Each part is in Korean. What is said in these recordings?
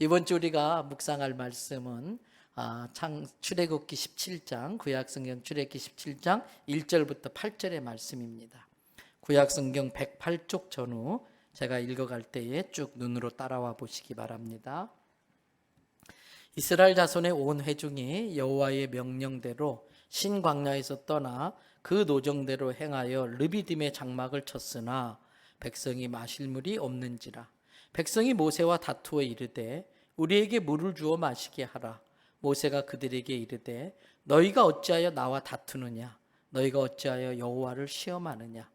이번 주 우리가 묵상할 말씀은 출애굽기 17장, 구약성경 출애굽기 17장 1절부터 8절의 말씀입니다. 구약성경 108쪽 전후 제가 읽어갈 때에 쭉 눈으로 따라와 보시기 바랍니다. 이스라엘 자손의 온 회중이 여호와의 명령대로 신광야에서 떠나 그 노정대로 행하여 르비딤의 장막을 쳤으나 백성이 마실 물이 없는지라. 백성이 모세와 다투어 이르되 우리에게 물을 주어 마시게 하라. 모세가 그들에게 이르되 너희가 어찌하여 나와 다투느냐? 너희가 어찌하여 여호와를 시험하느냐?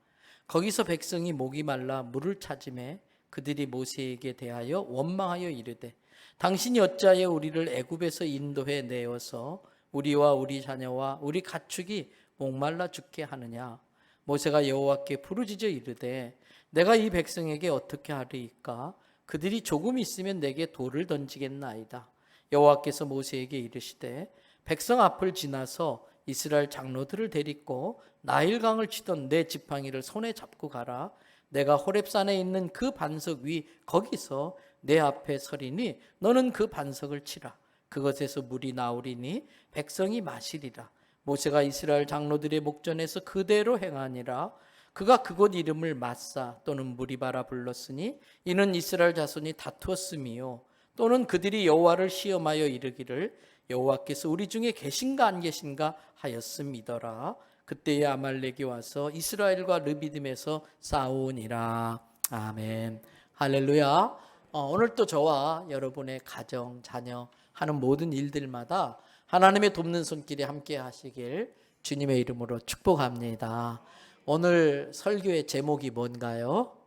거기서 백성이 목이 말라 물을 찾으매 그들이 모세에게 대하여 원망하여 이르되 당신이 어찌하여 우리를 애굽에서 인도해 내어서 우리와 우리 자녀와 우리 가축이 목말라 죽게 하느냐? 모세가 여호와께 부르짖어 이르되 내가 이 백성에게 어떻게 하리이까? 그들이 조금 있으면 내게 돌을 던지겠나이다. 여호와께서 모세에게 이르시되 백성 앞을 지나서 이스라엘 장로들을 데리고 나일강을 치던 내 지팡이를 손에 잡고 가라. 내가 호렙산에 있는 그 반석 위 거기서 내 앞에 서리니 너는 그 반석을 치라. 그것에서 물이 나오리니 백성이 마시리라. 모세가 이스라엘 장로들의 목전에서 그대로 행하니라. 그가 그곳 이름을 마사 또는 무리바라 불렀으니 이는 이스라엘 자손이 다투었음이요 또는 그들이 여호와를 시험하여 이르기를 여호와께서 우리 중에 계신가 안 계신가 하였음이더라. 그때에 아말렉이 와서 이스라엘과 르비딤에서 싸우니라. 아멘. 할렐루야. 오늘 또 저와 여러분의 가정, 자녀 하는 모든 일들마다 하나님의 돕는 손길이 함께 하시길 주님의 이름으로 축복합니다. 오늘 설교의 제목이 뭔가요?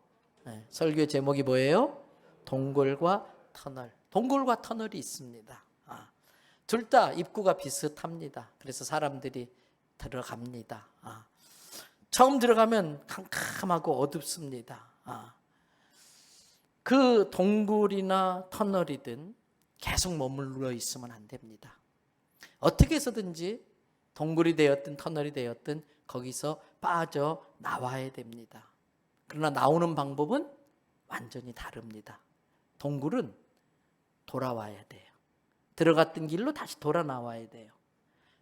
설교의 제목이 뭐예요? 동굴과 터널. 동굴과 터널이 있습니다. 둘 다 입구가 비슷합니다. 그래서 사람들이 들어갑니다. 처음 들어가면 캄캄하고 어둡습니다. 그 동굴이나 터널이든 계속 머물러 있으면 안 됩니다. 어떻게 해서든지 동굴이 되었든 터널이 되었든 거기서 빠져 나와야 됩니다. 그러나 나오는 방법은 완전히 다릅니다. 동굴은 돌아와야 돼요. 들어갔던 길로 다시 돌아 나와야 돼요.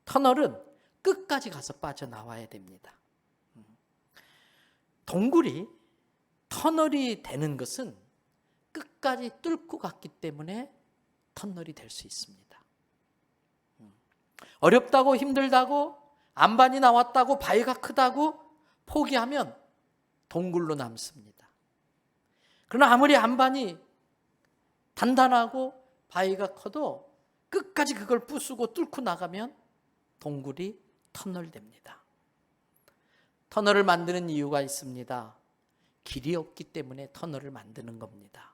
터널은 끝까지 가서 빠져나와야 됩니다. 동굴이 터널이 되는 것은 끝까지 뚫고 갔기 때문에 터널이 될 수 있습니다. 어렵다고 힘들다고 안반이 나왔다고 바위가 크다고 포기하면 동굴로 남습니다. 그러나 아무리 안반이 단단하고 바위가 커도 끝까지 그걸 부수고 뚫고 나가면 동굴이 터널됩니다. 터널을 만드는 이유가 있습니다. 길이 없기 때문에 터널을 만드는 겁니다.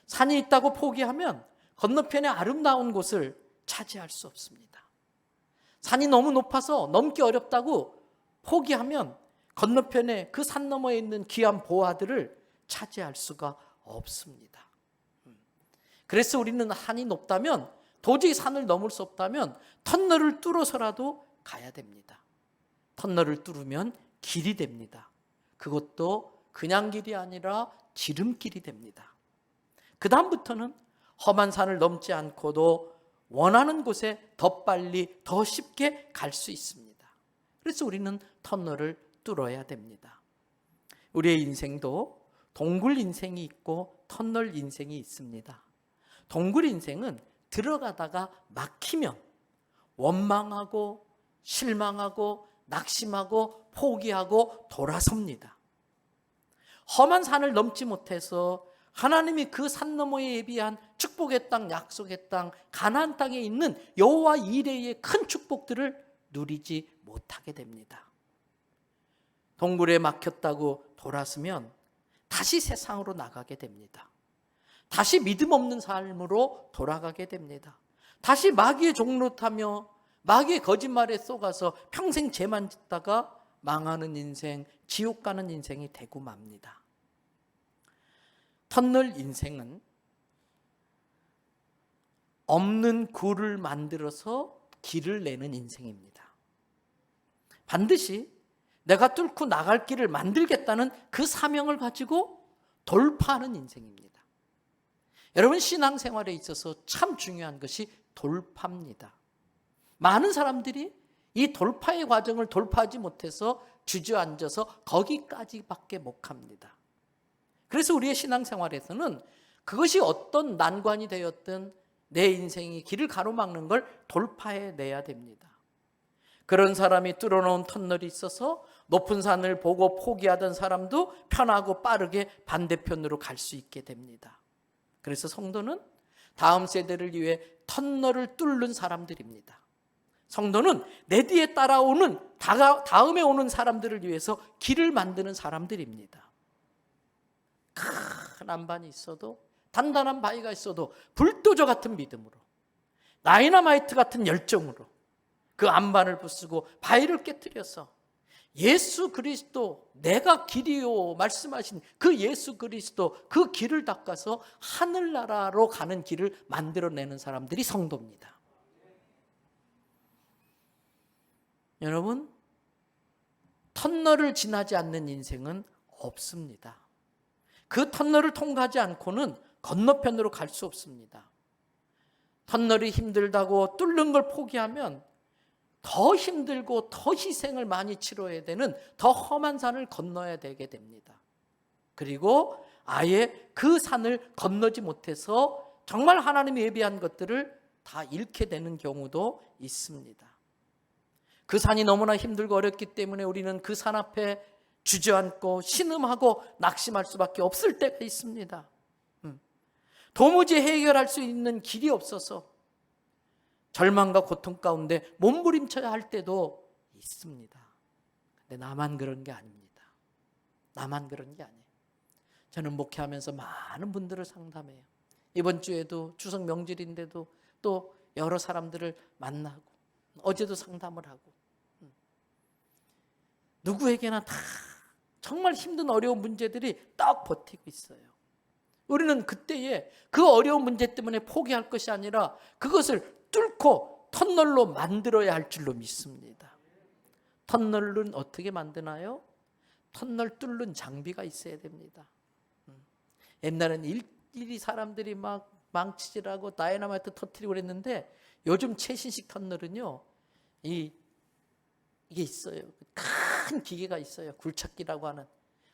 산이 있다고 포기하면 건너편에 아름다운 곳을 차지할 수 없습니다. 산이 너무 높아서 넘기 어렵다고 포기하면 건너편에 그 산 너머에 있는 귀한 보화들을 차지할 수가 없습니다. 그래서 우리는 산이 높다면 도저히 산을 넘을 수 없다면 터널을 뚫어서라도 가야 됩니다. 터널을 뚫으면 길이 됩니다. 그것도 그냥 길이 아니라 지름길이 됩니다. 그 다음부터는 험한 산을 넘지 않고도 원하는 곳에 더 빨리 더 쉽게 갈 수 있습니다. 그래서 우리는 터널을 뚫어야 됩니다. 우리의 인생도 동굴 인생이 있고 터널 인생이 있습니다. 동굴 인생은 들어가다가 막히면 원망하고 실망하고 낙심하고 포기하고 돌아섭니다. 험한 산을 넘지 못해서 하나님이 그 산 너머에 예비한 축복의 땅, 약속의 땅, 가나안 땅에 있는 여호와 이레의 큰 축복들을 누리지 못하게 됩니다. 동굴에 막혔다고 돌아서면 다시 세상으로 나가게 됩니다. 다시 믿음 없는 삶으로 돌아가게 됩니다. 다시 마귀의 종로 타며 마귀의 거짓말에 속아서 평생 죄만 짓다가 망하는 인생, 지옥 가는 인생이 되고 맙니다. 터널 인생은 없는 굴을 만들어서 길을 내는 인생입니다. 반드시 내가 뚫고 나갈 길을 만들겠다는 그 사명을 가지고 돌파하는 인생입니다. 여러분, 신앙생활에 있어서 참 중요한 것이 돌파입니다. 많은 사람들이 이 돌파의 과정을 돌파하지 못해서 주저앉아서 거기까지밖에 못 갑니다. 그래서 우리의 신앙생활에서는 그것이 어떤 난관이 되었든 내 인생이 길을 가로막는 걸 돌파해내야 됩니다. 그런 사람이 뚫어놓은 터널이 있어서 높은 산을 보고 포기하던 사람도 편하고 빠르게 반대편으로 갈 수 있게 됩니다. 그래서 성도는 다음 세대를 위해 터널을 뚫는 사람들입니다. 성도는 내 뒤에 따라오는 다음에 오는 사람들을 위해서 길을 만드는 사람들입니다. 큰 안반이 있어도, 단단한 바위가 있어도 불도저 같은 믿음으로, 다이너마이트 같은 열정으로 그 안반을 부수고 바위를 깨뜨려서 예수 그리스도, 내가 길이요 말씀하신 그 예수 그리스도, 그 길을 닦아서 하늘나라로 가는 길을 만들어내는 사람들이 성도입니다. 여러분, 터널을 지나지 않는 인생은 없습니다. 그 터널을 통과하지 않고는 건너편으로 갈 수 없습니다. 터널이 힘들다고 뚫는 걸 포기하면 더 힘들고 더 희생을 많이 치러야 되는 더 험한 산을 건너야 되게 됩니다. 그리고 아예 그 산을 건너지 못해서 정말 하나님이 예비한 것들을 다 잃게 되는 경우도 있습니다. 그 산이 너무나 힘들고 어렵기 때문에 우리는 그 산 앞에 주저앉고 신음하고 낙심할 수밖에 없을 때가 있습니다. 도무지 해결할 수 있는 길이 없어서 절망과 고통 가운데 몸부림쳐야 할 때도 있습니다. 근데 나만 그런 게 아닙니다. 나만 그런 게 아니에요. 저는 목회하면서 많은 분들을 상담해요. 이번 주에도 추석 명절인데도 또 여러 사람들을 만나고, 어제도 상담을 하고, 누구에게나 다 정말 힘든 어려운 문제들이 딱 버티고 있어요. 우리는 그때에 그 어려운 문제 때문에 포기할 것이 아니라 그것을 뚫고 터널로 만들어야 할 줄로 믿습니다. 터널은 어떻게 만드나요? 터널 뚫는 장비가 있어야 됩니다. 옛날에는 일일이 사람들이 막 망치질하고 다이너마이트 터뜨리고 그랬는데 요즘 최신식 터널은요, 이게 있어요. 큰 기계가 있어요. 굴착기라고 하는.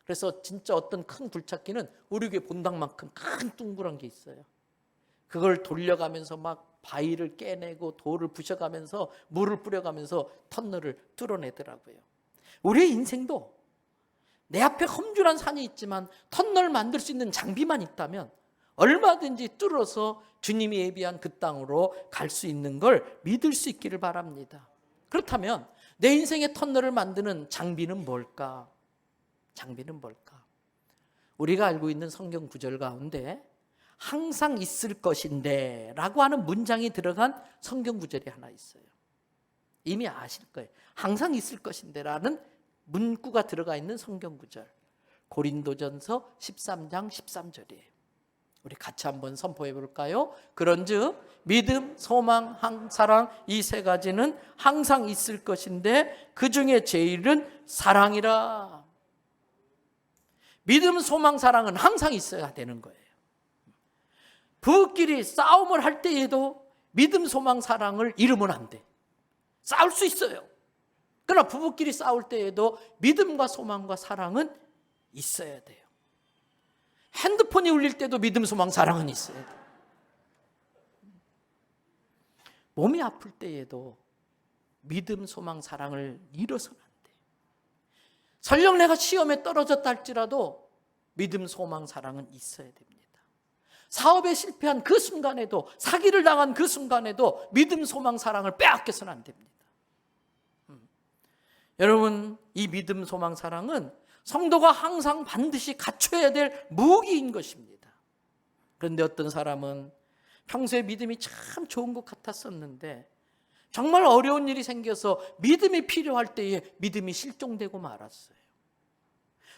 그래서 진짜 어떤 큰 굴착기는 우리 교회 본당만큼 큰 둥그런 게 있어요. 그걸 돌려가면서 막 바위를 깨내고 돌을 부셔가면서 물을 뿌려가면서 터널을 뚫어내더라고요. 우리의 인생도 내 앞에 험준한 산이 있지만 터널을 만들 수 있는 장비만 있다면 얼마든지 뚫어서 주님이 예비한 그 땅으로 갈 수 있는 걸 믿을 수 있기를 바랍니다. 그렇다면 내 인생의 터널을 만드는 장비는 뭘까? 장비는 뭘까? 우리가 알고 있는 성경 구절 가운데 항상 있을 것인데 라고 하는 문장이 들어간 성경 구절이 하나 있어요. 이미 아실 거예요. 항상 있을 것인데 라는 문구가 들어가 있는 성경 구절, 고린도전서 13장 13절이에요. 우리 같이 한번 선포해 볼까요? 그런즉 믿음, 소망, 사랑, 이 세 가지는 항상 있을 것인데 그 중에 제일은 사랑이라. 믿음, 소망, 사랑은 항상 있어야 되는 거예요. 부부끼리 싸움을 할 때에도 믿음, 소망, 사랑을 잃으면 안 돼. 싸울 수 있어요. 그러나 부부끼리 싸울 때에도 믿음과 소망과 사랑은 있어야 돼요. 핸드폰이 울릴 때도 믿음, 소망, 사랑은 있어야 돼요. 몸이 아플 때에도 믿음, 소망, 사랑을 잃어서는 안 돼요. 설령 내가 시험에 떨어졌다 할지라도 믿음, 소망, 사랑은 있어야 됩니다. 사업에 실패한 그 순간에도, 사기를 당한 그 순간에도 믿음, 소망, 사랑을 빼앗겨서는 안 됩니다. 여러분, 이 믿음, 소망, 사랑은 성도가 항상 반드시 갖춰야 될 무기인 것입니다. 그런데 어떤 사람은 평소에 믿음이 참 좋은 것 같았었는데 정말 어려운 일이 생겨서 믿음이 필요할 때에 믿음이 실종되고 말았어요.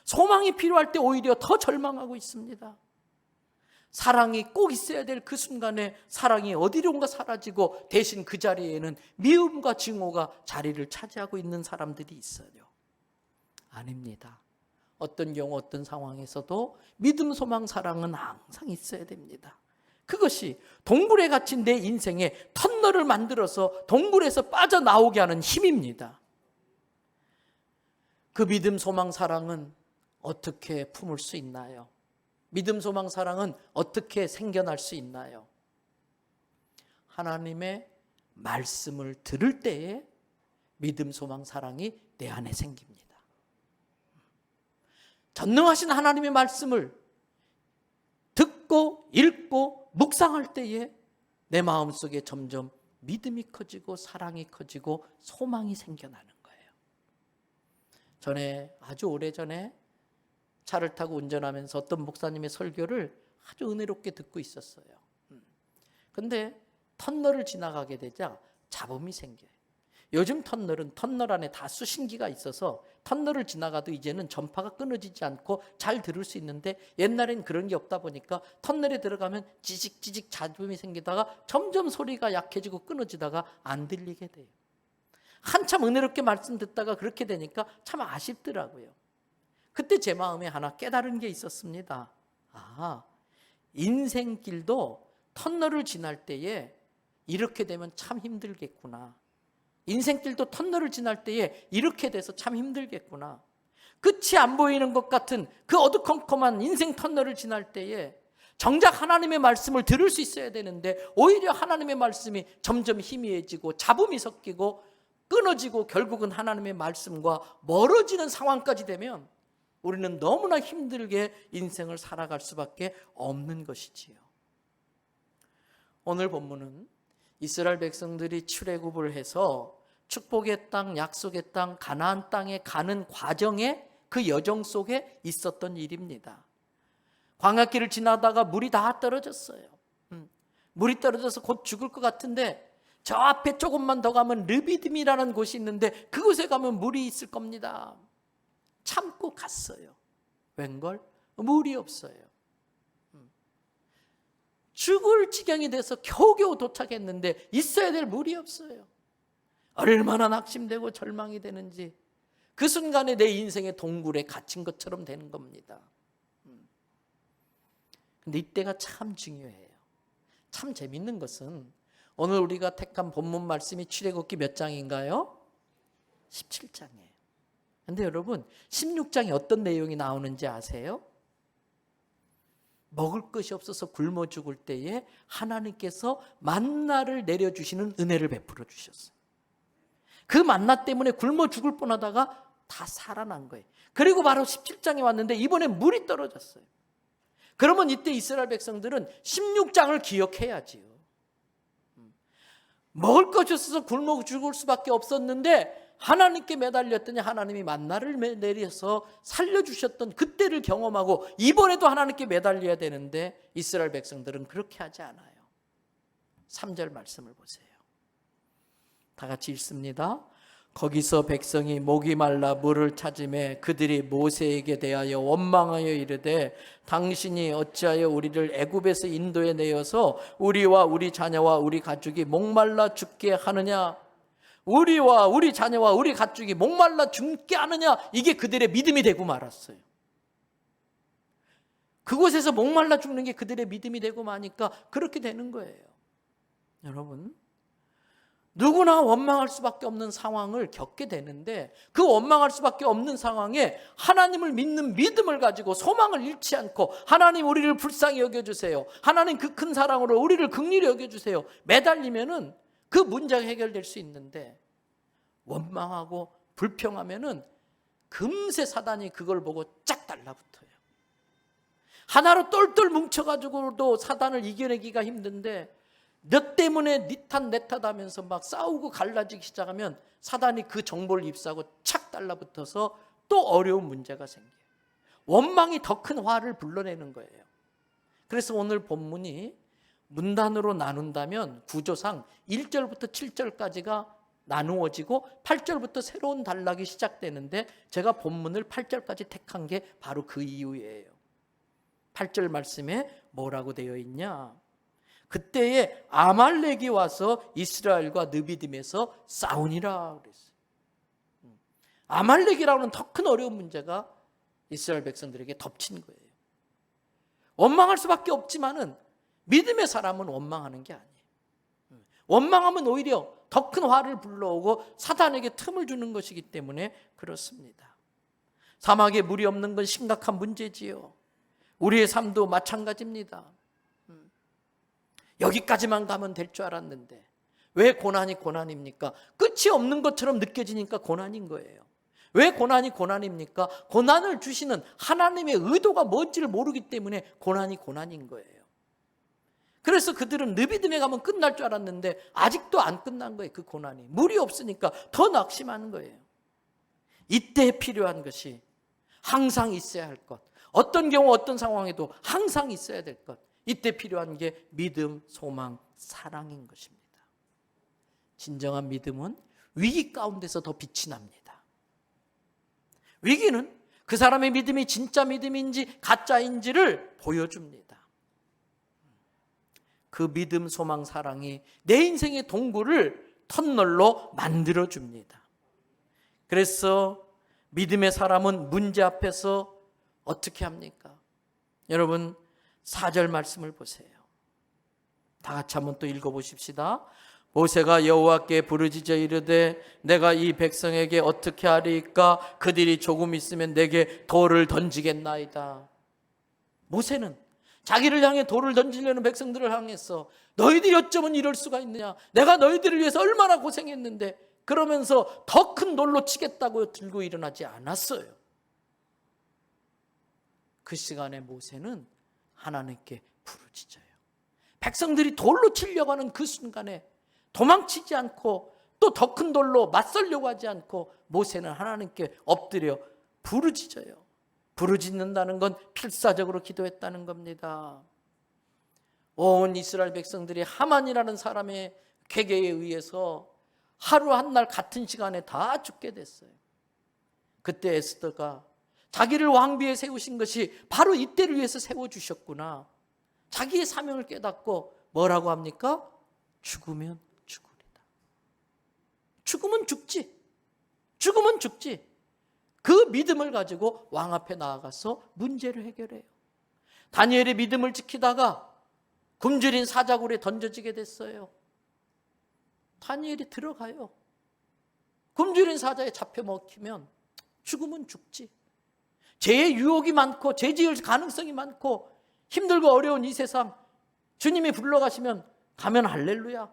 소망이 필요할 때 오히려 더 절망하고 있습니다. 사랑이 꼭 있어야 될 그 순간에 사랑이 어디론가 사라지고 대신 그 자리에는 미움과 증오가 자리를 차지하고 있는 사람들이 있어요. 아닙니다. 어떤 경우 어떤 상황에서도 믿음, 소망, 사랑은 항상 있어야 됩니다. 그것이 동굴에 갇힌 내 인생에 터널을 만들어서 동굴에서 빠져나오게 하는 힘입니다. 그 믿음, 소망, 사랑은 어떻게 품을 수 있나요? 믿음, 소망, 사랑은 어떻게 생겨날 수 있나요? 하나님의 말씀을 들을 때에 믿음, 소망, 사랑이 내 안에 생깁니다. 전능하신 하나님의 말씀을 듣고 읽고 묵상할 때에 내 마음속에 점점 믿음이 커지고 사랑이 커지고 소망이 생겨나는 거예요. 전에 아주 오래전에 차를 타고 운전하면서 어떤 목사님의 설교를 아주 은혜롭게 듣고 있었어요. 근데 터널을 지나가게 되자 잡음이 생겨요. 요즘 터널은 터널 안에 다 수신기가 있어서 터널을 지나가도 이제는 전파가 끊어지지 않고 잘 들을 수 있는데, 옛날엔 그런 게 없다 보니까 터널에 들어가면 지직지직 잡음이 생기다가 점점 소리가 약해지고 끊어지다가 안 들리게 돼요. 한참 은혜롭게 말씀 듣다가 그렇게 되니까 참 아쉽더라고요. 그때 제 마음에 하나 깨달은 게 있었습니다. 인생길도 터널을 지날 때에 이렇게 되면 참 힘들겠구나. 인생길도 터널을 지날 때에 이렇게 돼서 참 힘들겠구나. 끝이 안 보이는 것 같은 그 어두컴컴한 인생 터널을 지날 때에 정작 하나님의 말씀을 들을 수 있어야 되는데, 오히려 하나님의 말씀이 점점 희미해지고 잡음이 섞이고 끊어지고 결국은 하나님의 말씀과 멀어지는 상황까지 되면 우리는 너무나 힘들게 인생을 살아갈 수밖에 없는 것이지요. 오늘 본문은 이스라엘 백성들이 출애굽을 해서 축복의 땅, 약속의 땅, 가나안 땅에 가는 과정에 그 여정 속에 있었던 일입니다. 광야길을 지나다가 물이 다 떨어졌어요. 물이 떨어져서 곧 죽을 것 같은데 저 앞에 조금만 더 가면 르비딤이라는 곳이 있는데 그곳에 가면 물이 있을 겁니다. 참고 갔어요. 웬걸? 물이 없어요. 죽을 지경이 돼서 겨우겨우 도착했는데 있어야 될 물이 없어요. 얼마나 낙심되고 절망이 되는지 그 순간에 내 인생의 동굴에 갇힌 것처럼 되는 겁니다. 근데 이때가 참 중요해요. 참 재밌는 것은 오늘 우리가 택한 본문 말씀이 출애굽기 몇 장인가요? 17장이에요. 근데 여러분 16장에 어떤 내용이 나오는지 아세요? 먹을 것이 없어서 굶어 죽을 때에 하나님께서 만나를 내려주시는 은혜를 베풀어 주셨어요. 그 만나 때문에 굶어 죽을 뻔하다가 다 살아난 거예요. 그리고 바로 17장에 왔는데 이번에 물이 떨어졌어요. 그러면 이때 이스라엘 백성들은 16장을 기억해야지요. 먹을 것이 없어서 굶어 죽을 수밖에 없었는데 하나님께 매달렸더니 하나님이 만나를 내려서 살려주셨던 그때를 경험하고 이번에도 하나님께 매달려야 되는데 이스라엘 백성들은 그렇게 하지 않아요. 3절 말씀을 보세요. 다 같이 읽습니다. 거기서 백성이 목이 말라 물을 찾으매 그들이 모세에게 대하여 원망하여 이르되 당신이 어찌하여 우리를 애굽에서 인도해 내어서 우리와 우리 자녀와 우리 가축이 목말라 죽게 하느냐. 우리와 우리 자녀와 우리 가축이 목말라 죽게 하느냐. 이게 그들의 믿음이 되고 말았어요. 그곳에서 목말라 죽는 게 그들의 믿음이 되고 마니까 그렇게 되는 거예요. 여러분, 누구나 원망할 수밖에 없는 상황을 겪게 되는데 그 원망할 수밖에 없는 상황에 하나님을 믿는 믿음을 가지고 소망을 잃지 않고 하나님 우리를 불쌍히 여겨주세요. 하나님 그 큰 사랑으로 우리를 긍휼히 여겨주세요. 매달리면은 그 문제가 해결될 수 있는데 원망하고 불평하면은 금세 사단이 그걸 보고 쫙 달라붙어요. 하나로 똘똘 뭉쳐가지고도 사단을 이겨내기가 힘든데 너 때문에 네 탓 내 탓 하면서 막 싸우고 갈라지기 시작하면 사단이 그 정보를 입수하고 착 달라붙어서 또 어려운 문제가 생겨요. 원망이 더 큰 화를 불러내는 거예요. 그래서 오늘 본문이 문단으로 나눈다면 구조상 1절부터 7절까지가 나누어지고 8절부터 새로운 단락이 시작되는데 제가 본문을 8절까지 택한 게 바로 그 이유예요. 8절 말씀에 뭐라고 되어 있냐? 그때에 아말렉이 와서 이스라엘과 느비딤에서 싸우니라 그랬어요. 아말렉이라는 더 큰 어려운 문제가 이스라엘 백성들에게 덮친 거예요. 원망할 수밖에 없지만은 믿음의 사람은 원망하는 게 아니에요. 원망하면 오히려 더 큰 화를 불러오고 사단에게 틈을 주는 것이기 때문에 그렇습니다. 사막에 물이 없는 건 심각한 문제지요. 우리의 삶도 마찬가지입니다. 여기까지만 가면 될 줄 알았는데 왜 고난이 고난입니까? 끝이 없는 것처럼 느껴지니까 고난인 거예요. 왜 고난이 고난입니까? 고난을 주시는 하나님의 의도가 뭔지를 모르기 때문에 고난이 고난인 거예요. 그래서 그들은 느비딘에 가면 끝날 줄 알았는데 아직도 안 끝난 거예요. 그 고난이. 물이 없으니까 더 낙심하는 거예요. 이때 필요한 것이 항상 있어야 할 것, 어떤 경우 어떤 상황에도 항상 있어야 될 것, 이때 필요한 게 믿음, 소망, 사랑인 것입니다. 진정한 믿음은 위기 가운데서 더 빛이 납니다. 위기는 그 사람의 믿음이 진짜 믿음인지 가짜인지를 보여줍니다. 그 믿음, 소망, 사랑이 내 인생의 동굴을 터널로 만들어줍니다. 그래서 믿음의 사람은 문제 앞에서 어떻게 합니까? 여러분 4절 말씀을 보세요. 다 같이 한번 또 읽어보십시다. 모세가 여호와께 부르짖어 이르되 내가 이 백성에게 어떻게 하리이까? 그들이 조금 있으면 내게 돌을 던지겠나이다. 모세는 자기를 향해 돌을 던지려는 백성들을 향해서 너희들이 어쩌면 이럴 수가 있느냐, 내가 너희들을 위해서 얼마나 고생했는데, 그러면서 더 큰 돌로 치겠다고 들고 일어나지 않았어요. 그 시간에 모세는 하나님께 부르짖어요. 백성들이 돌로 치려고 하는 그 순간에 도망치지 않고 또 더 큰 돌로 맞설려고 하지 않고 모세는 하나님께 엎드려 부르짖어요. 부르짖는다는 건 필사적으로 기도했다는 겁니다. 온 이스라엘 백성들이 하만이라는 사람의 계계에 의해서 하루 한 날 같은 시간에 다 죽게 됐어요. 그때 에스더가 자기를 왕비에 세우신 것이 바로 이때를 위해서 세워주셨구나, 자기의 사명을 깨닫고 뭐라고 합니까? 죽으면 죽으리다. 죽으면 죽지. 죽으면 죽지. 그 믿음을 가지고 왕 앞에 나아가서 문제를 해결해요. 다니엘의 믿음을 지키다가 굶주린 사자굴에 던져지게 됐어요. 다니엘이 들어가요. 굶주린 사자에 잡혀 먹히면 죽으면 죽지. 죄의 유혹이 많고 죄 지을 가능성이 많고 힘들고 어려운 이 세상 주님이 불러가시면 가면 할렐루야.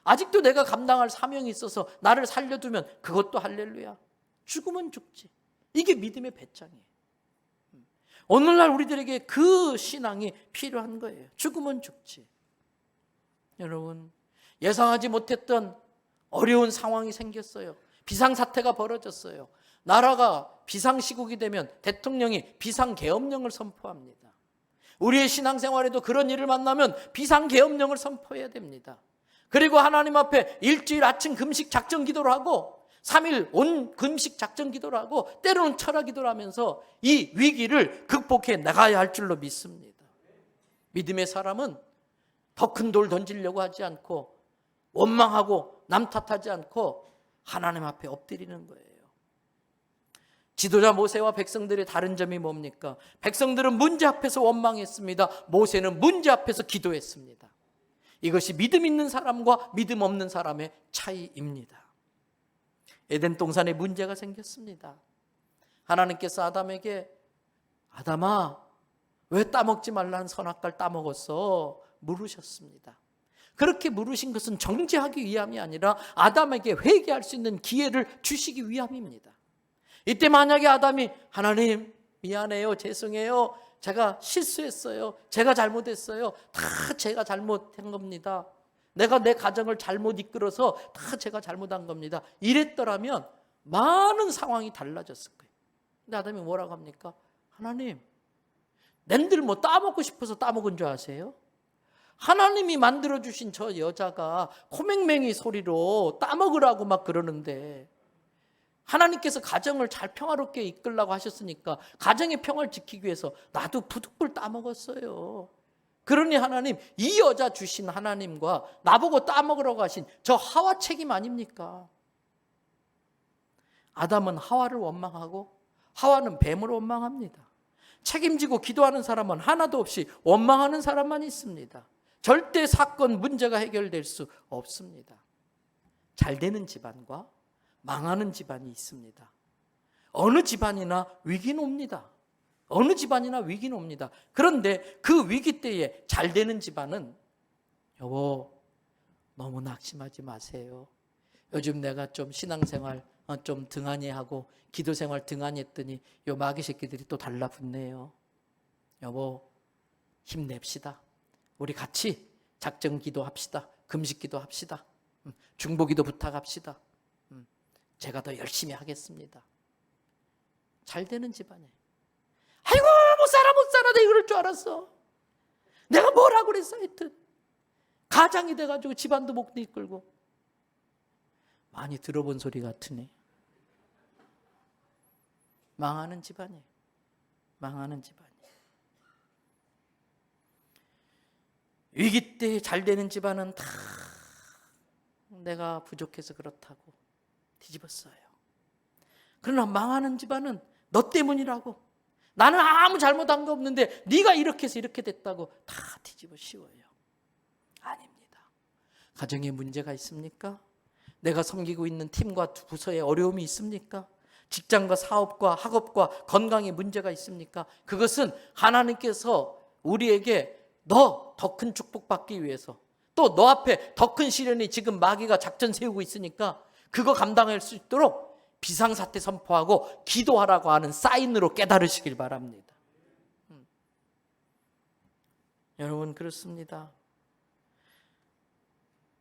아직도 내가 감당할 사명이 있어서 나를 살려두면 그것도 할렐루야. 죽으면 죽지. 이게 믿음의 배짱이에요. 오늘날 우리들에게 그 신앙이 필요한 거예요. 죽으면 죽지. 여러분, 예상하지 못했던 어려운 상황이 생겼어요. 비상사태가 벌어졌어요. 나라가 비상시국이 되면 대통령이 비상계엄령을 선포합니다. 우리의 신앙생활에도 그런 일을 만나면 비상계엄령을 선포해야 됩니다. 그리고 하나님 앞에 일주일 아침 금식 작전 기도를 하고 3일 온 금식 작전 기도를 하고 때로는 철학 기도를 하면서 이 위기를 극복해 나가야 할 줄로 믿습니다. 믿음의 사람은 더 큰 돌 던지려고 하지 않고 원망하고 남 탓하지 않고 하나님 앞에 엎드리는 거예요. 지도자 모세와 백성들의 다른 점이 뭡니까? 백성들은 문제 앞에서 원망했습니다. 모세는 문제 앞에서 기도했습니다. 이것이 믿음 있는 사람과 믿음 없는 사람의 차이입니다. 에덴 동산에 문제가 생겼습니다. 하나님께서 아담에게 아담아, 왜 따먹지 말라는 선악과를 따먹었어? 물으셨습니다. 그렇게 물으신 것은 정죄하기 위함이 아니라 아담에게 회개할 수 있는 기회를 주시기 위함입니다. 이때 만약에 아담이 하나님 미안해요, 죄송해요, 제가 실수했어요, 제가 잘못했어요, 다 제가 잘못한 겁니다, 내가 내 가정을 잘못 이끌어서 다 제가 잘못한 겁니다, 이랬더라면 많은 상황이 달라졌을 거예요. 근데 아담이 뭐라고 합니까? 하나님, 낸들 뭐 따먹고 싶어서 따먹은 줄 아세요? 하나님이 만들어주신 저 여자가 코맹맹이 소리로 따먹으라고 막 그러는데 하나님께서 가정을 잘 평화롭게 이끌라고 하셨으니까 가정의 평화를 지키기 위해서 나도 부득불 따먹었어요. 그러니 하나님, 이 여자 주신 하나님과 나보고 따먹으라고 하신 저 하와 책임 아닙니까? 아담은 하와를 원망하고 하와는 뱀을 원망합니다. 책임지고 기도하는 사람은 하나도 없이 원망하는 사람만 있습니다. 절대 사건 문제가 해결될 수 없습니다. 잘 되는 집안과 망하는 집안이 있습니다. 어느 집안이나 위기는 옵니다. 어느 집안이나 위기는 옵니다. 그런데 그 위기 때에 잘 되는 집안은 여보 너무 낙심하지 마세요. 요즘 내가 좀 신앙생활 좀 등한히 하고 기도생활 등한히 했더니 요 마귀 새끼들이 또 달라붙네요. 여보 힘냅시다. 우리 같이 작정 기도합시다. 금식 기도합시다. 중보기도 부탁합시다. 제가 더 열심히 하겠습니다. 잘 되는 집안에 아이고 못 살아 내가 이럴 줄 알았어. 내가 뭐라고 그랬어. 하여튼 가장이 돼가지고 집안도 못 이끌고. 많이 들어본 소리 같으네. 망하는 집안이에요. 망하는 집안이에요. 위기 때 잘 되는 집안은 다 내가 부족해서 그렇다고 뒤집었어요. 그러나 망하는 집안은 너 때문이라고. 나는 아무 잘못한 거 없는데 네가 이렇게 해서 이렇게 됐다고 다 뒤집어 씌워요. 아닙니다. 가정에 문제가 있습니까? 내가 섬기고 있는 팀과 부서에 어려움이 있습니까? 직장과 사업과 학업과 건강에 문제가 있습니까? 그것은 하나님께서 우리에게 너 더 큰 축복받기 위해서 또 너 앞에 더 큰 시련이 지금 마귀가 작전 세우고 있으니까 그거 감당할 수 있도록 비상사태 선포하고 기도하라고 하는 사인으로 깨달으시길 바랍니다. 여러분 그렇습니다.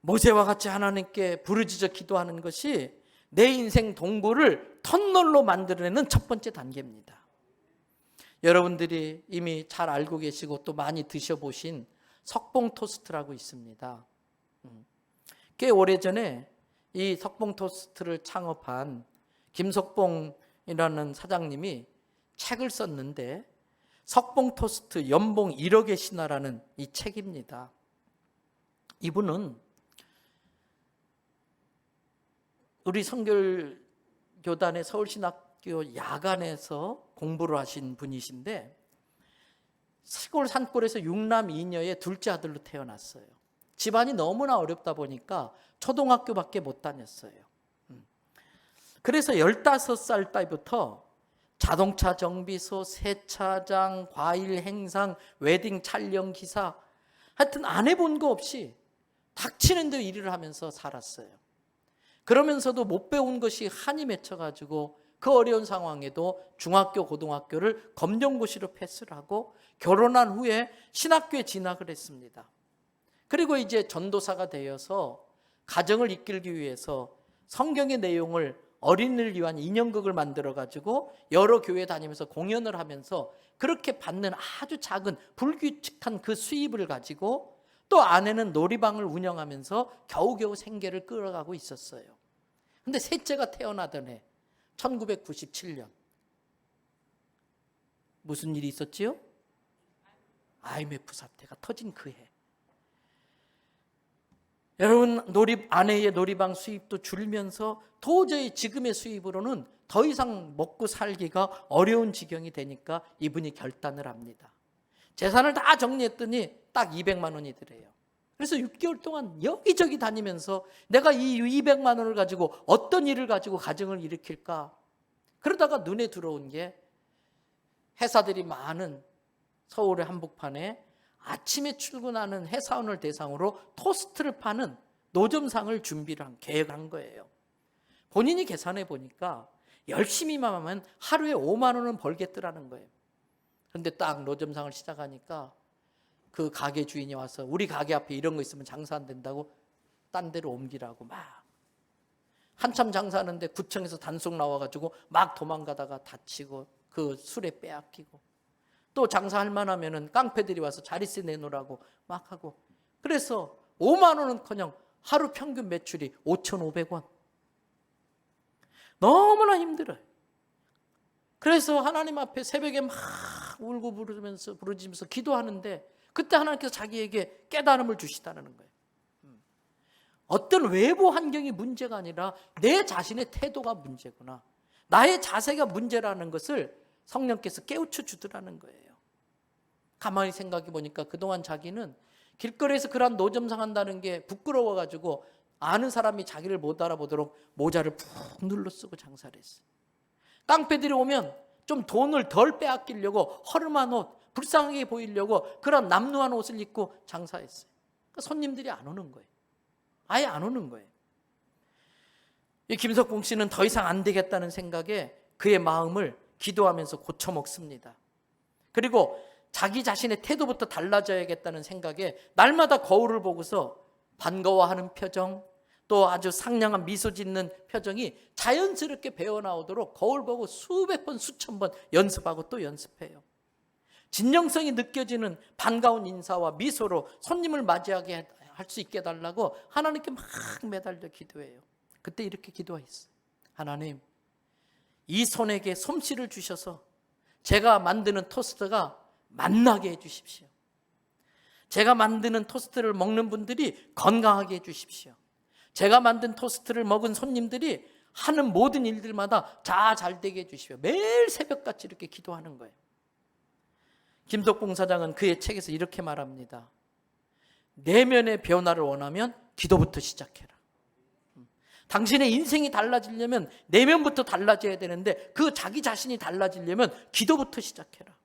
모세와 같이 하나님께 부르짖어 기도하는 것이 내 인생 동굴을 터널로 만들어내는 첫 번째 단계입니다. 여러분들이 이미 잘 알고 계시고 또 많이 드셔보신 석봉 토스트라고 있습니다. 꽤 오래전에 이 석봉 토스트를 창업한 김석봉이라는 사장님이 책을 썼는데 석봉 토스트 연봉 1억의 신화라는 이 책입니다. 이분은 우리 성결교단의 서울신학교 야간에서 공부를 하신 분이신데 시골 산골에서 6남 2녀의 둘째 아들로 태어났어요. 집안이 너무나 어렵다 보니까 초등학교밖에 못 다녔어요. 그래서 15살 때부터 자동차 정비소, 세차장, 과일 행상, 웨딩 촬영 기사 하여튼 안 해본 거 없이 닥치는 데 일을 하면서 살았어요. 그러면서도 못 배운 것이 한이 맺혀가지고 그 어려운 상황에도 중학교, 고등학교를 검정고시로 패스를 하고 결혼한 후에 신학교에 진학을 했습니다. 그리고 이제 전도사가 되어서 가정을 이끌기 위해서 성경의 내용을 어린이를 위한 인형극을 만들어가지고 여러 교회 다니면서 공연을 하면서 그렇게 받는 아주 작은 불규칙한 그 수입을 가지고 또 아내는 놀이방을 운영하면서 겨우겨우 생계를 끌어가고 있었어요. 근데 셋째가 태어나던 해 1997년 무슨 일이 있었지요? IMF 사태가 터진 그 해. 여러분 아내의 놀이방 수입도 줄면서 도저히 지금의 수입으로는 더 이상 먹고 살기가 어려운 지경이 되니까 이분이 결단을 합니다. 재산을 다 정리했더니 딱 200만 원이 들어요. 그래서 6개월 동안 여기저기 다니면서 내가 이 200만 원을 가지고 어떤 일을 가지고 가정을 일으킬까? 그러다가 눈에 들어온 게 회사들이 많은 서울의 한복판에 아침에 출근하는 회사원을 대상으로 토스트를 파는 노점상을 계획한 거예요. 본인이 계산해 보니까 열심히만 하면 하루에 5만 원은 벌겠더라는 거예요. 그런데 딱 노점상을 시작하니까 그 가게 주인이 와서 우리 가게 앞에 이런 거 있으면 장사 안 된다고 딴 데로 옮기라고 막 한참 장사하는데 구청에서 단속 나와가지고 막 도망가다가 다치고 그 술에 빼앗기고 또 장사할 만하면은 깡패들이 와서 자릿세 내놓으라고 막 하고 그래서 5만 원은커녕 하루 평균 매출이 5,500원. 너무나 힘들어요. 그래서 하나님 앞에 새벽에 막 울고 부르짖으면서 기도하는데 그때 하나님께서 자기에게 깨달음을 주시다는 거예요. 어떤 외부 환경이 문제가 아니라 내 자신의 태도가 문제구나. 나의 자세가 문제라는 것을 성령께서 깨우쳐 주더라는 거예요. 가만히 생각해 보니까 그동안 자기는 길거리에서 그런 노점상한다는 게 부끄러워가지고 아는 사람이 자기를 못 알아보도록 모자를 푹 눌러 쓰고 장사를 했어요. 깡패들이 오면 좀 돈을 덜 빼앗기려고 허름한 옷, 불쌍하게 보이려고 그런 남루한 옷을 입고 장사했어요. 그러니까 손님들이 안 오는 거예요. 아예 안 오는 거예요. 이 김석봉 씨는 더 이상 안 되겠다는 생각에 그의 마음을 기도하면서 고쳐먹습니다. 그리고 자기 자신의 태도부터 달라져야겠다는 생각에 날마다 거울을 보고서 반가워하는 표정, 또 아주 상냥한 미소 짓는 표정이 자연스럽게 배어나오도록 거울 보고 수백 번, 수천 번 연습하고 또 연습해요. 진정성이 느껴지는 반가운 인사와 미소로 손님을 맞이하게 할 수 있게 해달라고 하나님께 막 매달려 기도해요. 그때 이렇게 기도했어요. 하나님, 이 손에게 솜씨를 주셔서 제가 만드는 토스트가 맛나게 해주십시오. 제가 만드는 토스트를 먹는 분들이 건강하게 해주십시오. 제가 만든 토스트를 먹은 손님들이 하는 모든 일들마다 잘 되게 해주십시오. 매일 새벽같이 이렇게 기도하는 거예요. 김덕봉 사장은 그의 책에서 이렇게 말합니다. 내면의 변화를 원하면 기도부터 시작해라. 당신의 인생이 달라지려면 내면부터 달라져야 되는데 그 자기 자신이 달라지려면 기도부터 시작해라.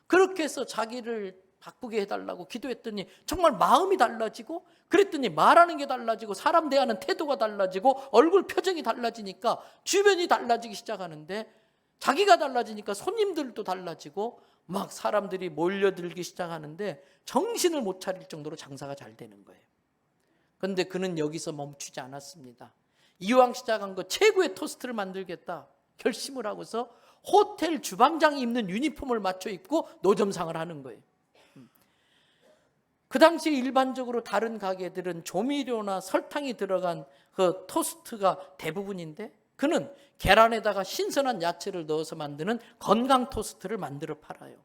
그렇게 해서 자기를 바꾸게 해달라고 기도했더니 정말 마음이 달라지고, 그랬더니 말하는 게 달라지고, 사람 대하는 태도가 달라지고, 얼굴 표정이 달라지니까 주변이 달라지기 시작하는데, 자기가 달라지니까 손님들도 달라지고 막 사람들이 몰려들기 시작하는데 정신을 못 차릴 정도로 장사가 잘 되는 거예요. 그런데 그는 여기서 멈추지 않았습니다. 이왕 시작한 거 최고의 토스트를 만들겠다 결심을 하고서 호텔 주방장이 입는 유니폼을 맞춰 입고 노점상을 하는 거예요. 그 당시 일반적으로 다른 가게들은 조미료나 설탕이 들어간 그 토스트가 대부분인데, 그는 계란에다가 신선한 야채를 넣어서 만드는 건강 토스트를 만들어 팔아요.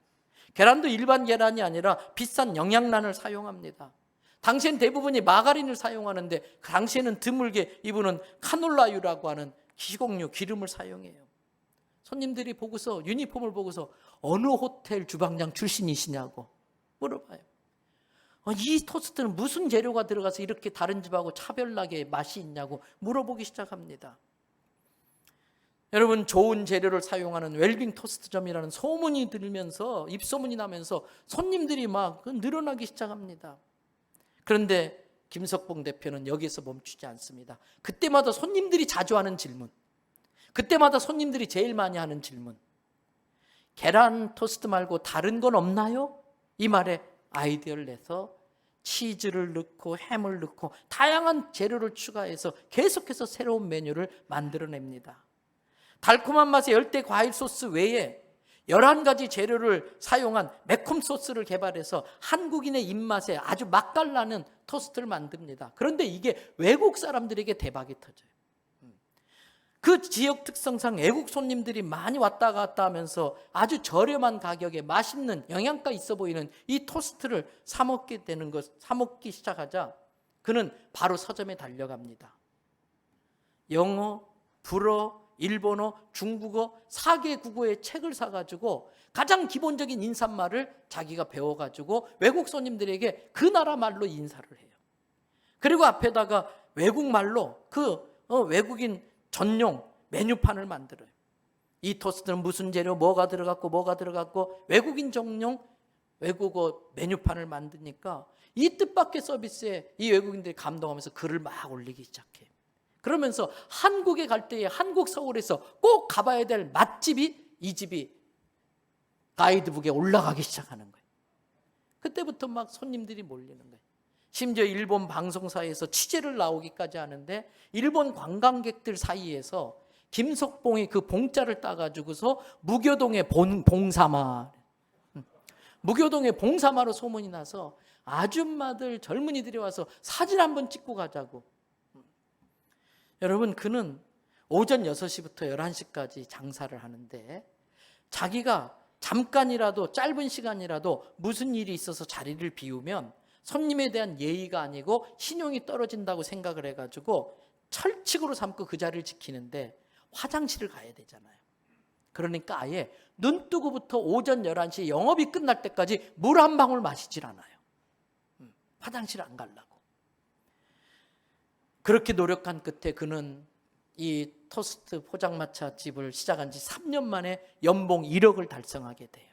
계란도 일반 계란이 아니라 비싼 영양란을 사용합니다. 당시엔 대부분이 마가린을 사용하는데 그 당시에는 드물게 이분은 카놀라유라고 하는 기식용유 기름을 사용해요. 손님들이 보고서, 유니폼을 보고서 어느 호텔 주방장 출신이시냐고 물어봐요. 이 토스트는 무슨 재료가 들어가서 이렇게 다른 집하고 차별나게 맛이 있냐고 물어보기 시작합니다. 여러분, 좋은 재료를 사용하는 웰빙 토스트점이라는 소문이 들면서, 입소문이 나면서 손님들이 막 늘어나기 시작합니다. 그런데 김석봉 대표는 여기서 멈추지 않습니다. 그때마다 손님들이 자주 하는 질문, 그때마다 손님들이 제일 많이 하는 질문, 계란 토스트 말고 다른 건 없나요? 이 말에 아이디어를 내서 치즈를 넣고 햄을 넣고 다양한 재료를 추가해서 계속해서 새로운 메뉴를 만들어냅니다. 달콤한 맛의 열대 과일 소스 외에 11가지 재료를 사용한 매콤 소스를 개발해서 한국인의 입맛에 아주 맛깔나는 토스트를 만듭니다. 그런데 이게 외국 사람들에게 대박이 터져요. 그 지역 특성상 외국 손님들이 많이 왔다 갔다 하면서 아주 저렴한 가격에 맛있는 영양가 있어 보이는 이 토스트를 사 먹기 시작하자 그는 바로 서점에 달려갑니다. 영어, 불어, 일본어, 중국어 4개 국어의 책을 사가지고 가장 기본적인 인사말을 자기가 배워가지고 외국 손님들에게 그 나라 말로 인사를 해요. 그리고 앞에다가 외국말로 외국인 전용 메뉴판을 만들어요. 이 토스트는 무슨 재료, 뭐가 들어갔고 외국인 전용 외국어 메뉴판을 만드니까 이 뜻밖의 서비스에 이 외국인들이 감동하면서 글을 막 올리기 시작해요. 그러면서 한국에 갈 때에 한국 서울에서 꼭 가봐야 될 맛집이, 이 집이 가이드북에 올라가기 시작하는 거예요. 그때부터 막 손님들이 몰리는 거예요. 심지어 일본 방송사에서 취재를 나오기까지 하는데 일본 관광객들 사이에서 김석봉이 그 봉자를 따가지고서 무교동의 봉사마, 무교동의 봉사마로 소문이 나서 아줌마들, 젊은이들이 와서 사진 한번 찍고 가자고. 여러분, 그는 오전 6시부터 11시까지 장사를 하는데 자기가 잠깐이라도, 짧은 시간이라도 무슨 일이 있어서 자리를 비우면 손님에 대한 예의가 아니고 신용이 떨어진다고 생각을 해가지고 철칙으로 삼고 그 자리를 지키는데 화장실을 가야 되잖아요. 그러니까 아예 눈 뜨고부터 오전 11시 영업이 끝날 때까지 물 한 방울 마시질 않아요. 화장실 안 가려고. 그렇게 노력한 끝에 그는 이 토스트 포장마차 집을 시작한 지 3년 만에 연봉 1억을 달성하게 돼요.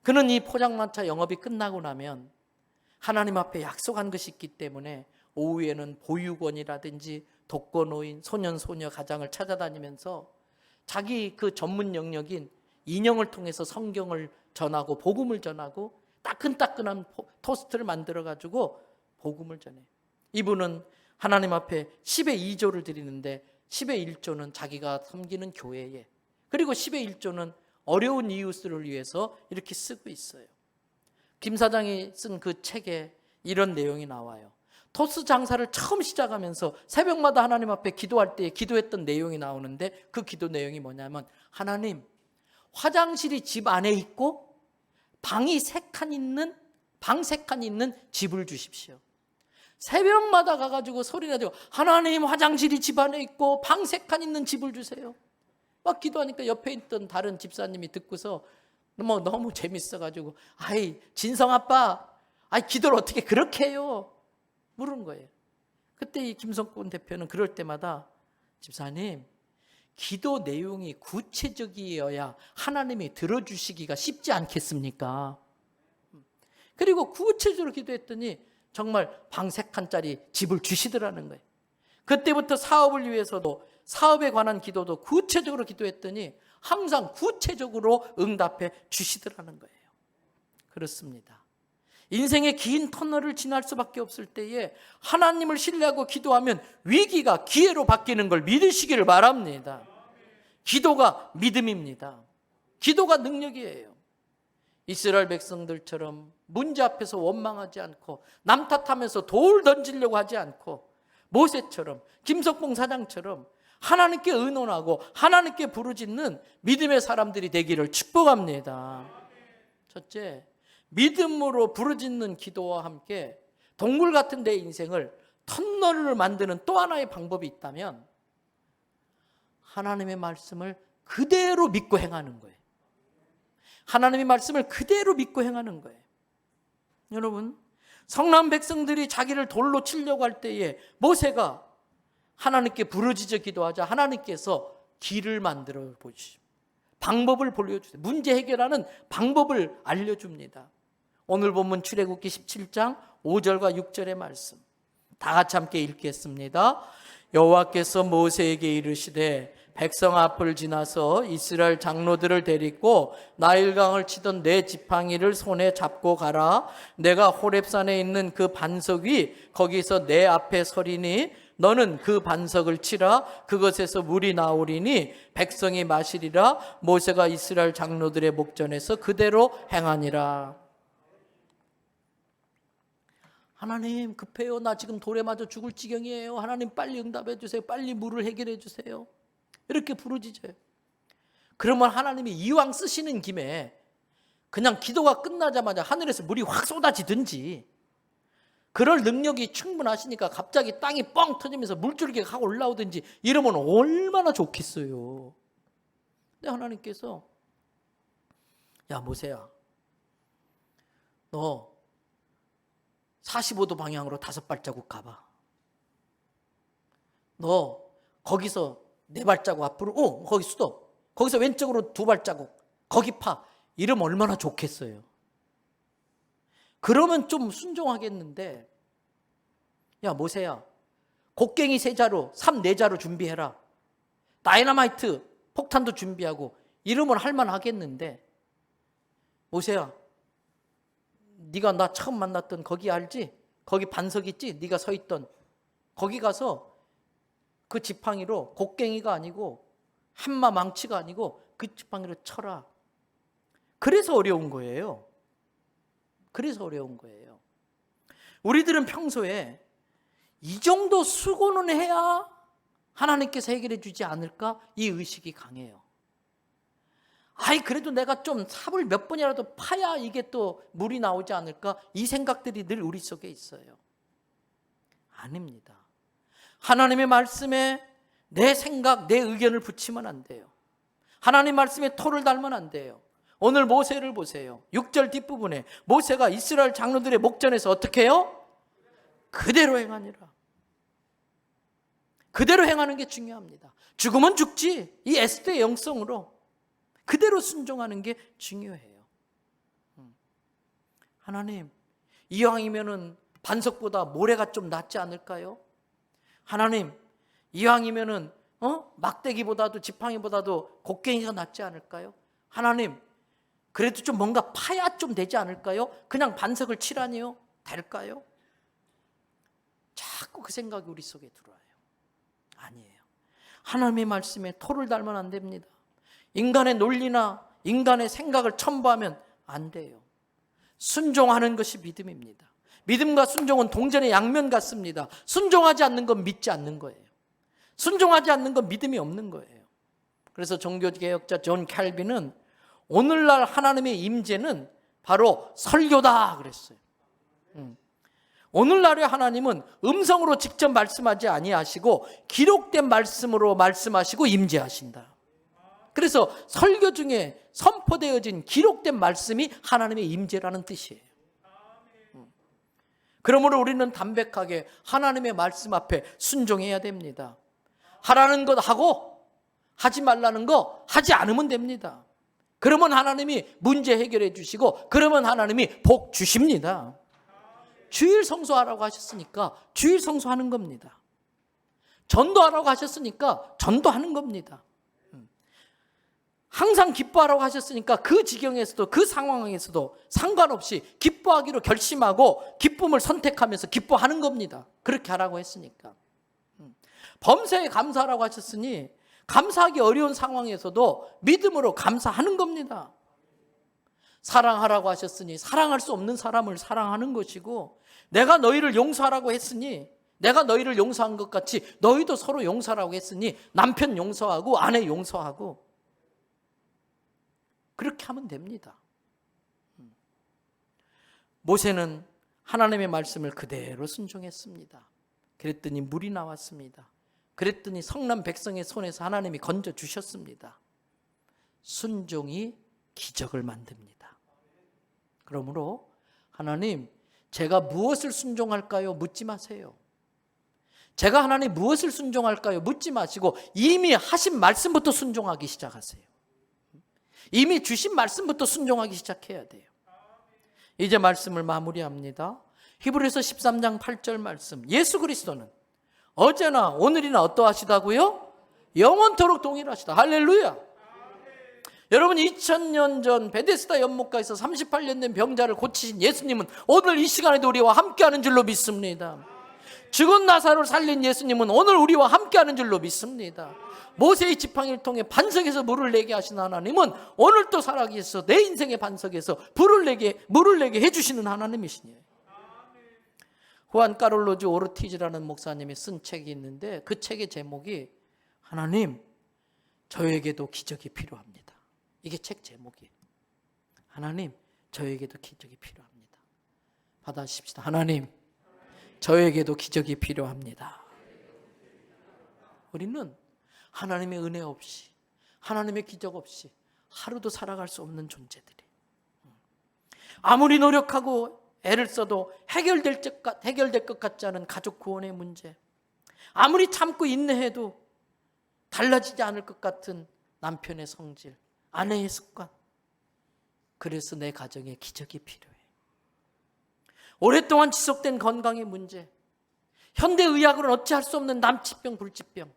그는 이 포장마차 영업이 끝나고 나면 하나님 앞에 약속한 것이 있기 때문에 오후에는 보육원이라든지 독거노인, 소년, 소녀 가장을 찾아다니면서 자기 그 전문 영역인 인형을 통해서 성경을 전하고 복음을 전하고 따끈따끈한 토스트를 만들어가지고 복음을 전해요. 이분은 하나님 앞에 10의 2조를 드리는데 10의 1조는 자기가 섬기는 교회에, 그리고 10의 1조는 어려운 이웃을 위해서 이렇게 쓰고 있어요. 김 사장이 쓴 그 책에 이런 내용이 나와요. 토스 장사를 처음 시작하면서 새벽마다 하나님 앞에 기도할 때 기도했던 내용이 나오는데, 그 기도 내용이 뭐냐면, 하나님, 화장실이 집 안에 있고 방이 3칸 있는, 방 3칸 있는 집을 주십시오. 새벽마다 가가지고 소리내고, 하나님, 화장실이 집 안에 있고 방 3칸 있는 집을 주세요. 막 기도하니까 옆에 있던 다른 집사님이 듣고서 너무 재밌어가지고, 아이, 진성 아빠, 기도를 어떻게 그렇게 해요? 물은 거예요. 그때 이 김성권 대표는 그럴 때마다, 집사님, 기도 내용이 구체적이어야 하나님이 들어주시기가 쉽지 않겠습니까? 그리고 구체적으로 기도했더니 정말 방 3칸짜리 집을 주시더라는 거예요. 그때부터 사업을 위해서도, 사업에 관한 기도도 구체적으로 기도했더니 항상 구체적으로 응답해 주시더라는 거예요. 그렇습니다. 인생의 긴 터널을 지날 수밖에 없을 때에 하나님을 신뢰하고 기도하면 위기가 기회로 바뀌는 걸 믿으시기를 바랍니다. 기도가 믿음입니다. 기도가 능력이에요. 이스라엘 백성들처럼 문제 앞에서 원망하지 않고 남 탓하면서 돌 던지려고 하지 않고, 모세처럼, 김석봉 사장처럼 하나님께 의논하고 하나님께 부르짖는 믿음의 사람들이 되기를 축복합니다. 첫째, 믿음으로 부르짖는 기도와 함께 동굴 같은 내 인생을 터널을 만드는 또 하나의 방법이 있다면, 하나님의 말씀을 그대로 믿고 행하는 거예요. 하나님의 말씀을 그대로 믿고 행하는 거예요. 여러분, 성남 백성들이 자기를 돌로 치려고 할 때에 모세가 하나님께 부르짖어 기도하자 하나님께서 길을 만들어 보시죠. 방법을 보여주세요. 문제 해결하는 방법을 알려줍니다. 오늘 본문 출애굽기 17장 5절과 6절의 말씀 다 같이 함께 읽겠습니다. 여호와께서 모세에게 이르시되, 백성 앞을 지나서 이스라엘 장로들을 데리고 나일강을 치던 네 지팡이를 손에 잡고 가라. 내가 호렙산에 있는 그 반석 위 거기서 내 앞에 서리니 너는 그 반석을 치라. 그것에서 물이 나오리니 백성이 마시리라. 모세가 이스라엘 장로들의 목전에서 그대로 행하니라. 하나님, 급해요. 나 지금 돌에 맞아 죽을 지경이에요. 하나님, 빨리 응답해 주세요. 빨리 물을 해결해 주세요. 이렇게 부르짖어요. 그러면 하나님이 이왕 쓰시는 김에 그냥 기도가 끝나자마자 하늘에서 물이 확 쏟아지든지, 그럴 능력이 충분하시니까 갑자기 땅이 뻥 터지면서 물줄기가 확 올라오든지 이러면 얼마나 좋겠어요. 근데 하나님께서, 야 모세야, 너 45도 방향으로 5발자국 가봐. 너 거기서 4발자국 앞으로, 거기 스톱. 거기서 왼쪽으로 2발자국. 거기 파. 이러면 얼마나 좋겠어요. 그러면 좀 순종하겠는데, 야 모세야, 곡괭이 3자루, 4자루 준비해라. 다이너마이트 폭탄도 준비하고, 이러면 할만하겠는데, 모세야, 네가 나 처음 만났던 거기 알지? 거기 반석 있지? 네가 서 있던 거기 가서 그 지팡이로, 곡괭이가 아니고 한마 망치가 아니고 그 지팡이로 쳐라. 그래서 어려운 거예요. 그래서 어려운 거예요. 우리들은 평소에 이 정도 수고는 해야 하나님께서 해결해 주지 않을까? 이 의식이 강해요. 그래도 내가 좀 삽을 몇 번이라도 파야 이게 또 물이 나오지 않을까? 이 생각들이 늘 우리 속에 있어요. 아닙니다. 하나님의 말씀에 내 생각, 내 의견을 붙이면 안 돼요. 하나님 말씀에 토를 달면 안 돼요. 오늘 모세를 보세요. 6절 뒷부분에 모세가 이스라엘 장로들의 목전에서 어떻게 해요? 그대로 행하니라. 그대로 행하는 게 중요합니다. 죽으면 죽지. 이 에스더의 영성으로 그대로 순종하는 게 중요해요. 하나님, 이왕이면은 반석보다 모래가 좀 낫지 않을까요? 하나님, 이왕이면은 막대기보다도 지팡이보다도 곡괭이가 낫지 않을까요? 하나님, 그래도 좀 뭔가 파야 좀 되지 않을까요? 그냥 반석을 칠하니요? 될까요? 자꾸 그 생각이 우리 속에 들어와요. 아니에요. 하나님의 말씀에 토를 달면 안 됩니다. 인간의 논리나 인간의 생각을 첨부하면 안 돼요. 순종하는 것이 믿음입니다. 믿음과 순종은 동전의 양면 같습니다. 순종하지 않는 건 믿지 않는 거예요. 순종하지 않는 건 믿음이 없는 거예요. 그래서 종교개혁자 존 캘빈은 오늘날 하나님의 임재는 바로 설교다 그랬어요. 오늘날의 하나님은 음성으로 직접 말씀하지 아니하시고 기록된 말씀으로 말씀하시고 임재하신다. 그래서 설교 중에 선포되어진 기록된 말씀이 하나님의 임재라는 뜻이에요. 그러므로 우리는 담백하게 하나님의 말씀 앞에 순종해야 됩니다. 하라는 것 하고 하지 말라는 거 하지 않으면 됩니다. 그러면 하나님이 문제 해결해 주시고 그러면 하나님이 복 주십니다. 주일 성수하라고 하셨으니까 주일 성수하는 겁니다. 전도하라고 하셨으니까 전도하는 겁니다. 항상 기뻐하라고 하셨으니까 그 지경에서도 그 상황에서도 상관없이 기뻐하기로 결심하고 기쁨을 선택하면서 기뻐하는 겁니다. 그렇게 하라고 했으니까. 범사에 감사하라고 하셨으니 감사하기 어려운 상황에서도 믿음으로 감사하는 겁니다. 사랑하라고 하셨으니 사랑할 수 없는 사람을 사랑하는 것이고, 내가 너희를 용서하라고 했으니 내가 너희를 용서한 것 같이 너희도 서로 용서하라고 했으니 남편 용서하고 아내 용서하고 그렇게 하면 됩니다. 모세는 하나님의 말씀을 그대로 순종했습니다. 그랬더니 물이 나왔습니다. 그랬더니 성난 백성의 손에서 하나님이 건져주셨습니다. 순종이 기적을 만듭니다. 그러므로 하나님, 제가 무엇을 순종할까요? 묻지 마세요. 제가 하나님 무엇을 순종할까요? 묻지 마시고 이미 하신 말씀부터 순종하기 시작하세요. 이미 주신 말씀부터 순종하기 시작해야 돼요. 이제 말씀을 마무리합니다. 히브리서 13장 8절 말씀. 예수 그리스도는 어제나 오늘이나 어떠하시다고요? 영원토록 동일하시다. 할렐루야. 여러분, 2000년 전 베데스다 연못가에서 38년 된 병자를 고치신 예수님은 오늘 이 시간에도 우리와 함께하는 줄로 믿습니다. 죽은 나사로를 살린 예수님은 오늘 우리와 함께하는 줄로 믿습니다. 모세의 지팡이를 통해 반석에서 물을 내게 하신 하나님은 오늘 또 살아계셔서 내 인생의 반석에서 물을 내게 해주시는 하나님이시네요. 후안 카롤로즈 오르티즈라는 목사님이 쓴 책이 있는데 그 책의 제목이 하나님, 저에게도 기적이 필요합니다. 이게 책 제목이에요. 하나님, 저에게도 기적이 필요합니다. 받아주십시다. 하나님, 저에게도 기적이 필요합니다. 우리는 하나님의 은혜 없이, 하나님의 기적 없이 하루도 살아갈 수 없는 존재들이. 아무리 노력하고 애를 써도 해결될 것 같지 않은 가족 구원의 문제, 아무리 참고 인내해도 달라지지 않을 것 같은 남편의 성질, 아내의 습관. 그래서 내 가정에 기적이 필요해. 오랫동안 지속된 건강의 문제, 현대의학으로는 어찌할 수 없는 남치병, 불치병.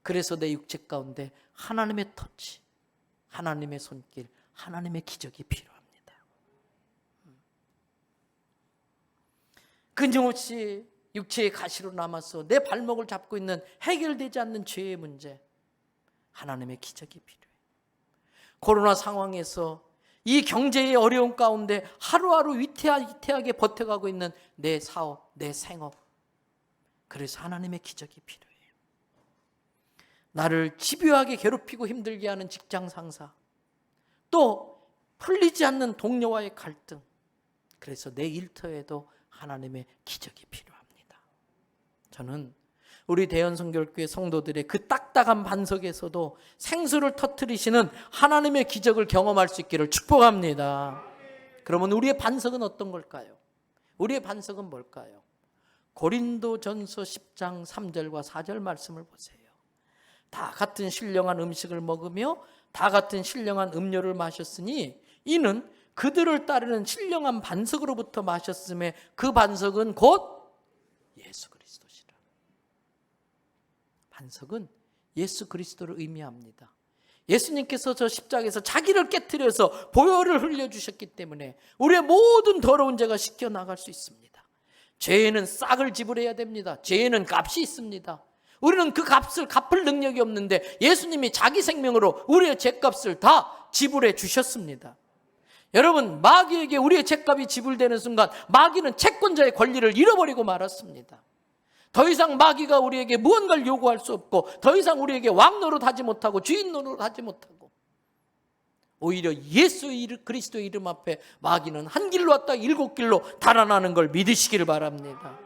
그래서 내 육체 가운데 하나님의 터치, 하나님의 손길, 하나님의 기적이 필요합니다. 끊임없이 육체의 가시로 남아서 내 발목을 잡고 있는 해결되지 않는 죄의 문제, 하나님의 기적이 필요해. 코로나 상황에서 이 경제의 어려움 가운데 하루하루 위태하게 버텨가고 있는 내 사업, 내 생업, 그래서 하나님의 기적이 필요해요. 나를 집요하게 괴롭히고 힘들게 하는 직장 상사, 또 풀리지 않는 동료와의 갈등, 그래서 내 일터에도 하나님의 기적이 필요합니다. 저는 우리 대연성결교회 성도들의 그 딱딱한 반석에서도 생수를 터뜨리시는 하나님의 기적을 경험할 수 있기를 축복합니다. 그러면 우리의 반석은 어떤 걸까요? 우리의 반석은 뭘까요? 고린도전서 10장 3절과 4절 말씀을 보세요. 다 같은 신령한 음식을 먹으며 다 같은 신령한 음료를 마셨으니 이는 그들을 따르는 신령한 반석으로부터 마셨음에 그 반석은 곧 예수 그리스도시라. 반석은 예수 그리스도를 의미합니다. 예수님께서 저 십자가에서 자기를 깨트려서 보혈을 흘려주셨기 때문에 우리의 모든 더러운 죄가 씻겨나갈 수 있습니다. 죄에는 싹을 지불해야 됩니다. 죄에는 값이 있습니다. 우리는 그 값을 갚을 능력이 없는데 예수님이 자기 생명으로 우리의 죄값을 다 지불해 주셨습니다. 여러분, 마귀에게 우리의 죄값이 지불되는 순간 마귀는 채권자의 권리를 잃어버리고 말았습니다. 더 이상 마귀가 우리에게 무언가를 요구할 수 없고 더 이상 우리에게 왕 노릇하지 못하고 주인 노릇하지 못하고 오히려 예수 그리스도의 이름 앞에 마귀는 한 길로 왔다 7길로 달아나는 걸 믿으시기를 바랍니다.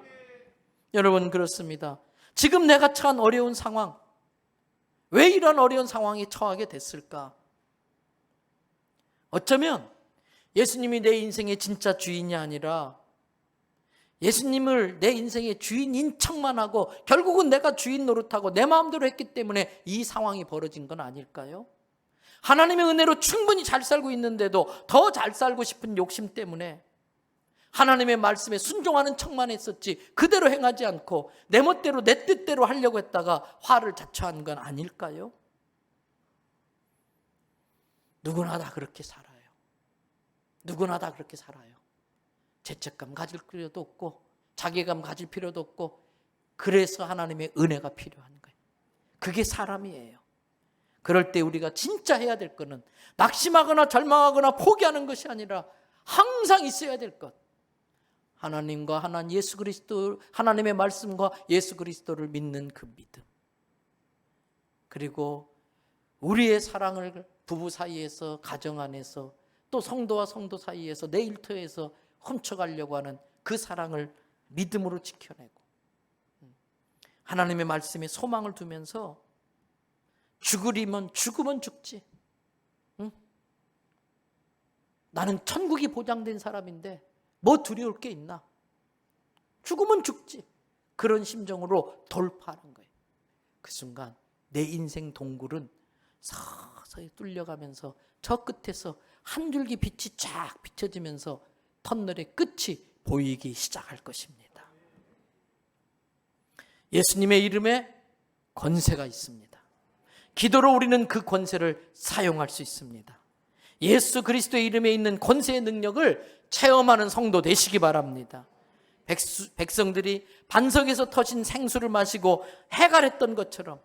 여러분, 그렇습니다. 지금 내가 처한 어려운 상황, 왜 이런 어려운 상황에 처하게 됐을까? 어쩌면 예수님이 내 인생의 진짜 주인이 아니라 예수님을 내 인생의 주인인 척만 하고 결국은 내가 주인 노릇하고 내 마음대로 했기 때문에 이 상황이 벌어진 건 아닐까요? 하나님의 은혜로 충분히 잘 살고 있는데도 더 잘 살고 싶은 욕심 때문에 하나님의 말씀에 순종하는 척만 했었지 그대로 행하지 않고 내 멋대로 내 뜻대로 하려고 했다가 화를 자초한 건 아닐까요? 누구나 다 그렇게 살아요. 누구나 다 그렇게 살아요. 죄책감 가질 필요도 없고 자괴감 가질 필요도 없고 그래서 하나님의 은혜가 필요한 거예요. 그게 사람이에요. 그럴 때 우리가 진짜 해야 될 것은 낙심하거나 절망하거나 포기하는 것이 아니라 항상 있어야 될 것. 하나님과 예수 그리스도, 하나님의 말씀과 예수 그리스도를 믿는 그 믿음. 그리고 우리의 사랑을 부부 사이에서, 가정 안에서, 또 성도와 성도 사이에서, 내 일터에서 훔쳐가려고 하는 그 사랑을 믿음으로 지켜내고 하나님의 말씀에 소망을 두면서 죽으면 죽지. 응? 나는 천국이 보장된 사람인데 뭐 두려울 게 있나? 죽으면 죽지. 그런 심정으로 돌파하는 거예요. 그 순간 내 인생 동굴은 서서히 뚫려가면서 저 끝에서 한 줄기 빛이 쫙 비춰지면서 터널의 끝이 보이기 시작할 것입니다. 예수님의 이름에 권세가 있습니다. 기도로 우리는 그 권세를 사용할 수 있습니다. 예수 그리스도의 이름에 있는 권세의 능력을 체험하는 성도 되시기 바랍니다. 백성들이 반석에서 터진 생수를 마시고 해갈했던 것처럼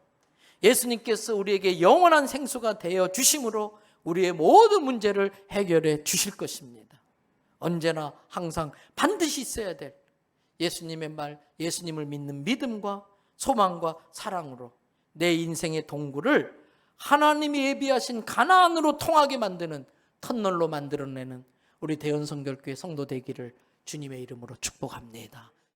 예수님께서 우리에게 영원한 생수가 되어 주심으로 우리의 모든 문제를 해결해 주실 것입니다. 언제나 항상 반드시 있어야 될 예수님의 말, 예수님을 믿는 믿음과 소망과 사랑으로 내 인생의 동굴을 하나님이 예비하신 가나안으로 통하게 만드는 터널로 만들어내는 우리 대연성결교회 성도 되기를 주님의 이름으로 축복합니다.